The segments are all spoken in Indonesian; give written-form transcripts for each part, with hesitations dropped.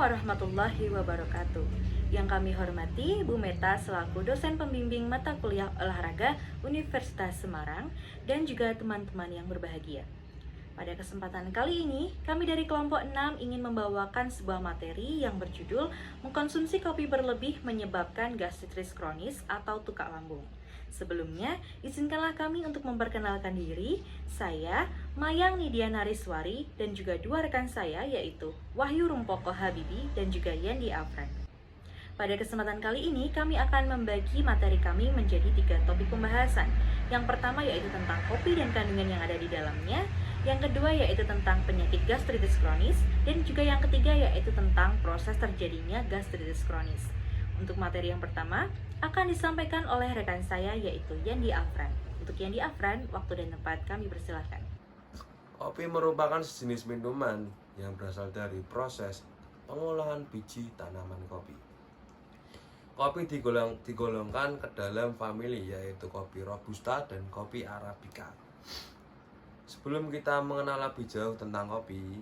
warahmatullahi wabarakatuh. Yang kami hormati Bu Meta selaku dosen pembimbing mata kuliah olahraga Universitas Semarang dan juga teman-teman yang berbahagia. Pada kesempatan kali ini, kami dari kelompok 6 ingin membawakan sebuah materi yang berjudul mengkonsumsi kopi berlebih menyebabkan gastritis kronis atau tukak lambung. Sebelumnya, izinkanlah kami untuk memperkenalkan diri. Saya, Mayang Nidiana Riswari, dan juga dua rekan saya yaitu Wahyu Rumpoko Habibi dan juga Yendi Afran. Pada kesempatan kali ini, kami akan membagi materi kami menjadi 3 topik pembahasan. Yang pertama yaitu tentang kopi dan kandungan yang ada di dalamnya. Yang kedua yaitu tentang penyakit gastritis kronis. Dan juga yang ketiga yaitu tentang proses terjadinya gastritis kronis. Untuk materi yang pertama, akan disampaikan oleh rekan saya yaitu Yendi Afran. Untuk Yendi Afran, waktu dan tempat kami persilahkan. Kopi merupakan sejenis minuman yang berasal dari proses pengolahan biji tanaman kopi. Kopi digolongkan ke dalam famili yaitu kopi Robusta dan kopi Arabica. Sebelum kita mengenal lebih jauh tentang kopi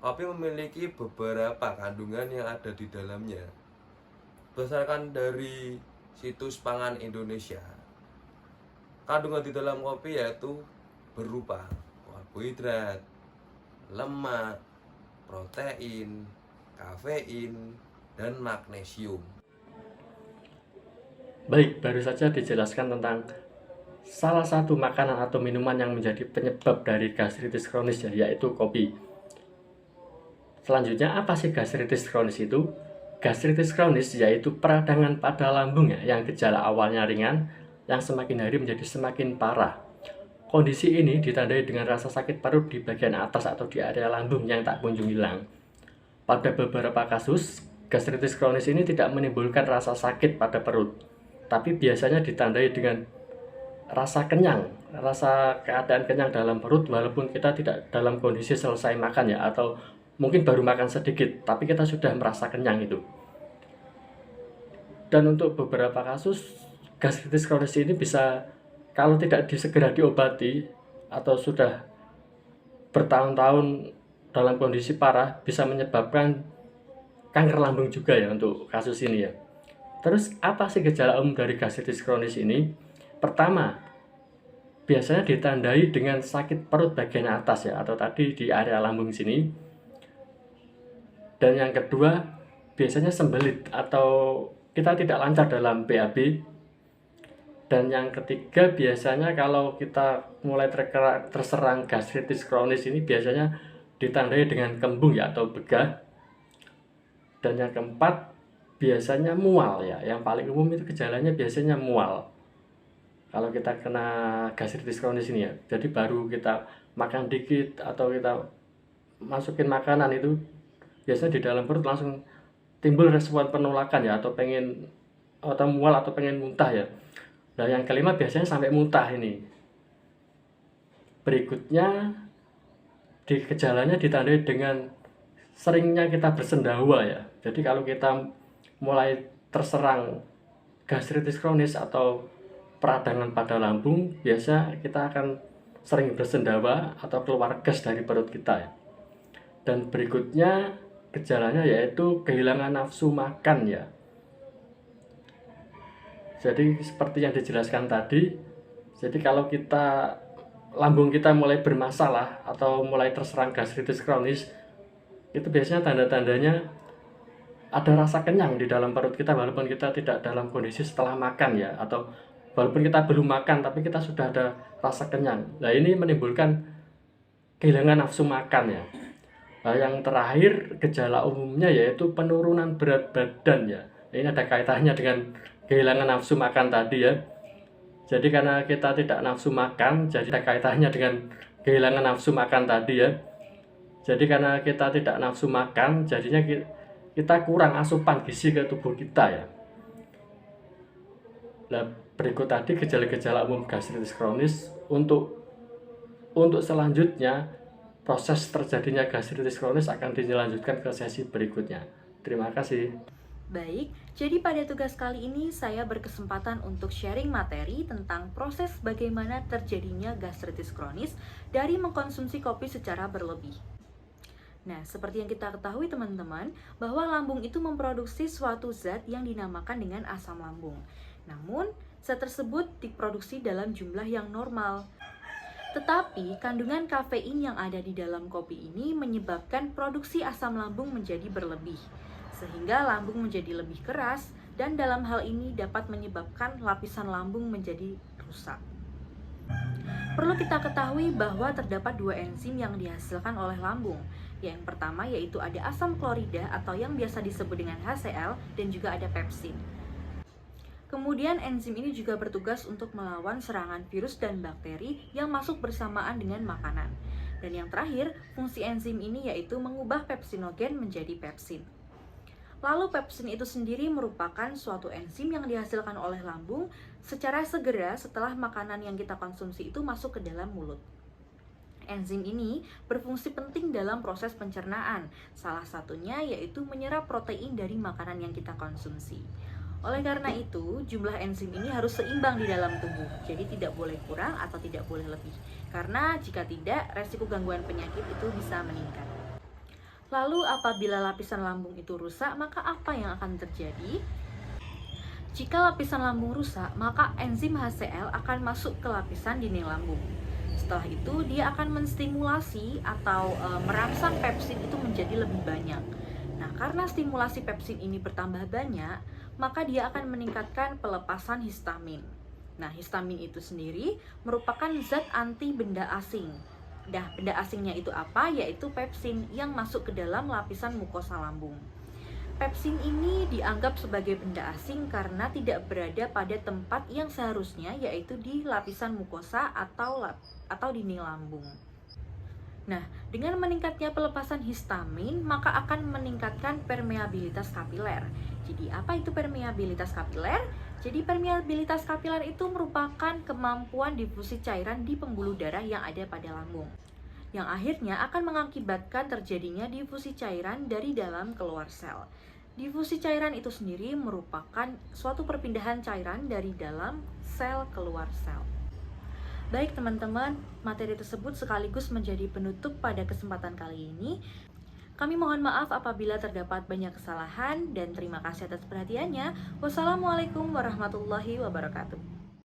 memiliki beberapa kandungan yang ada di dalamnya. Berdasarkan dari situs Pangan Indonesia, kandungan di dalam kopi yaitu berupa karbohidrat, lemak, protein, kafein, dan magnesium. Baik, baru saja dijelaskan tentang salah satu makanan atau minuman yang menjadi penyebab dari gastritis kronis yaitu kopi. Selanjutnya, apa sih gastritis kronis itu? Gastritis kronis yaitu peradangan pada lambung yang gejala awalnya ringan, yang semakin hari menjadi semakin parah. Kondisi ini ditandai dengan rasa sakit perut di bagian atas atau di area lambung yang tak kunjung hilang. Pada beberapa kasus, gastritis kronis ini tidak menimbulkan rasa sakit pada perut, tapi biasanya ditandai dengan rasa kenyang, rasa keadaan kenyang dalam perut walaupun kita tidak dalam kondisi selesai makan atau mungkin baru makan sedikit, tapi kita sudah merasa kenyang itu. Dan untuk beberapa kasus, gastritis kronis ini bisa, kalau tidak segera diobati atau sudah bertahun-tahun dalam kondisi parah, bisa menyebabkan kanker lambung juga untuk kasus ini Terus apa sih gejala umum dari gastritis kronis ini? Pertama, biasanya ditandai dengan sakit perut bagian atas atau tadi di area lambung sini. Dan yang kedua, biasanya sembelit atau kita tidak lancar dalam BAB. Dan yang ketiga, biasanya kalau kita mulai terserang gastritis kronis ini biasanya ditandai dengan kembung atau begah. Dan yang keempat, biasanya mual Yang paling umum itu gejalanya biasanya mual. Kalau kita kena gastritis kronis ini Jadi baru kita makan dikit atau kita masukin makanan itu biasanya di dalam perut langsung timbul respon penolakan atau mual atau pengen muntah Nah, yang kelima biasanya sampai muntah ini. Berikutnya, gejalanya ditandai dengan seringnya kita bersendawa Jadi kalau kita mulai terserang gastritis kronis atau peradangan pada lambung, biasa kita akan sering bersendawa atau keluar gas dari perut kita Dan berikutnya gejalanya yaitu kehilangan nafsu makan Jadi seperti yang dijelaskan tadi, jadi kalau lambung kita mulai bermasalah atau mulai terserang gastritis kronis, itu biasanya tanda-tandanya ada rasa kenyang di dalam perut kita walaupun kita tidak dalam kondisi setelah makan atau walaupun kita belum makan tapi kita sudah ada rasa kenyang. Nah, ini menimbulkan kehilangan nafsu makan Nah, yang terakhir gejala umumnya yaitu penurunan berat badan Ini ada kaitannya dengan kehilangan nafsu makan tadi Jadi karena kita tidak nafsu makan, jadi ada kaitannya dengan kehilangan nafsu makan tadi Jadi karena kita tidak nafsu makan, jadinya kita kurang asupan gizi ke tubuh kita Nah, berikut tadi gejala-gejala umum gastritis kronis. Untuk selanjutnya, proses terjadinya gastritis kronis akan dilanjutkan ke sesi berikutnya. Terima kasih. Baik, jadi pada tugas kali ini saya berkesempatan untuk sharing materi tentang proses bagaimana terjadinya gastritis kronis dari mengkonsumsi kopi secara berlebih. Nah, seperti yang kita ketahui teman-teman, bahwa lambung itu memproduksi suatu zat yang dinamakan dengan asam lambung. Namun, zat tersebut diproduksi dalam jumlah yang normal. Tetapi, kandungan kafein yang ada di dalam kopi ini menyebabkan produksi asam lambung menjadi berlebih, sehingga lambung menjadi lebih keras, dan dalam hal ini dapat menyebabkan lapisan lambung menjadi rusak. Perlu kita ketahui bahwa terdapat dua enzim yang dihasilkan oleh lambung. Yang pertama yaitu ada asam klorida atau yang biasa disebut dengan HCl, dan juga ada pepsin. Kemudian enzim ini juga bertugas untuk melawan serangan virus dan bakteri yang masuk bersamaan dengan makanan. Dan yang terakhir, fungsi enzim ini yaitu mengubah pepsinogen menjadi pepsin. Lalu pepsin itu sendiri merupakan suatu enzim yang dihasilkan oleh lambung secara segera setelah makanan yang kita konsumsi itu masuk ke dalam mulut. Enzim ini berfungsi penting dalam proses pencernaan, salah satunya yaitu menyerap protein dari makanan yang kita konsumsi. Oleh karena itu, jumlah enzim ini harus seimbang di dalam tubuh, jadi tidak boleh kurang atau tidak boleh lebih. Karena jika tidak, resiko gangguan penyakit itu bisa meningkat. Lalu apabila lapisan lambung itu rusak, maka apa yang akan terjadi? Jika lapisan lambung rusak, maka enzim HCl akan masuk ke lapisan dinding lambung. Setelah itu, dia akan menstimulasi atau merangsang pepsin itu menjadi lebih banyak. Nah, karena stimulasi pepsin ini bertambah banyak, maka dia akan meningkatkan pelepasan histamin. Nah, histamin itu sendiri merupakan zat anti benda asing. Nah, benda asingnya itu apa? Yaitu pepsin yang masuk ke dalam lapisan mukosa lambung. Pepsin ini dianggap sebagai benda asing karena tidak berada pada tempat yang seharusnya, yaitu di lapisan mukosa atau dinding lambung. Nah, dengan meningkatnya pelepasan histamin, maka akan meningkatkan permeabilitas kapiler. Jadi, apa itu permeabilitas kapiler? Jadi, permeabilitas kapiler itu merupakan kemampuan difusi cairan di pembuluh darah yang ada pada lambung, yang akhirnya akan mengakibatkan terjadinya difusi cairan dari dalam keluar sel. Difusi cairan itu sendiri merupakan suatu perpindahan cairan dari dalam sel keluar sel. Baik teman-teman, materi tersebut sekaligus menjadi penutup pada kesempatan kali ini. Kami mohon maaf apabila terdapat banyak kesalahan dan terima kasih atas perhatiannya. Wassalamualaikum warahmatullahi wabarakatuh.